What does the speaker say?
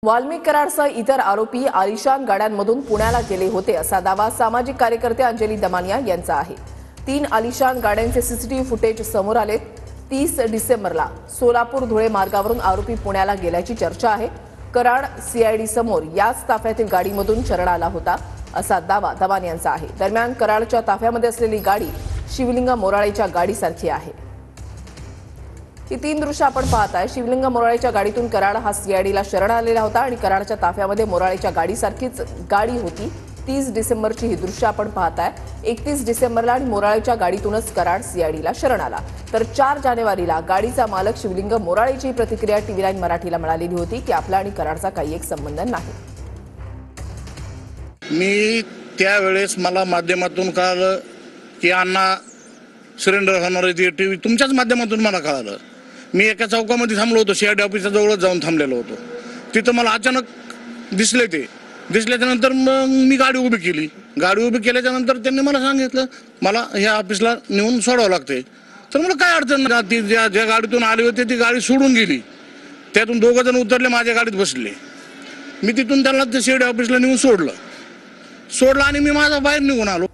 वाल्मिक कराडसह इतर आरोपी आलिशान गाड्यांमधून पुण्याला गेले होते असा दावा सामाजिक कार्यकर्ते अंजली दमानिया यांचा आहे। 3 आलिशान गाड्यांचे सीसीटीव्ही फुटेज समोर आले। 30 डिसेंबरला सोलापूर धुळे मार्गावरून आरोपी पुण्याला गेल्याची चर्चा आहे। कराड सीआयडी समोर याच ताफ्यातील गाडीमधून शरण आला होता असा दावा दमानियांचा आहे। दरम्यान कराडच्या ताफ्यामध्ये असलेली गाडी शिवलिंग मोराळेच्या गाडीसारखी आहे। ही 3 दृश्य आपण पाहताय। शिवलिंग मोराळेच्या गाडीतून कराड हा सीआयडीला शरण आलेला होता आणि कराडच्या ताफ्यामध्ये मोराळेच्या गाडीसारखीच गाडी होती। 30 डिसेंबरची ही दृश्य आपण पाहताय। 31 डिसेंबरला आणि मोराळेच्या गाडीतूनच कराड सीआयडीला शरण आला। तर 4 जानेवारीला गाडीचा मालक शिवलिंग मोराळेची प्रतिक्रिया टीव्ही 9 मराठीला मिळालेली होती की आपला आणि कराडचा काही एक संबंध नाही। मी त्यावेळेस मला माध्यमातून कळालं की अण्णा सरेंडर होणार आहे। टीव्ही तुमच्याच माध्यमातून मला कळालं। मी एका चौकामध्ये थांबलो होतो, सीआयडी ऑफिसच्या जवळच जाऊन थांबलेलो होतो। तिथं मला अचानक दिसल्याच्या नंतर मग मी गाडी उभी केली। गाडी उभी केल्याच्या नंतर त्यांनी मला सांगितलं मला ह्या ऑफिसला नेऊन सोडावं लागते। तर मला काय अडचण नाही। ती ज्या गाडीतून आली होती ती गाडी सोडून गेली। त्यातून 2 जण उतरले, माझ्या गाडीत बसले। मी तिथून त्यांना ते सीआयडी ऑफिसला नेऊन सोडलं आणि मी माझा बाहेर निघून आलो।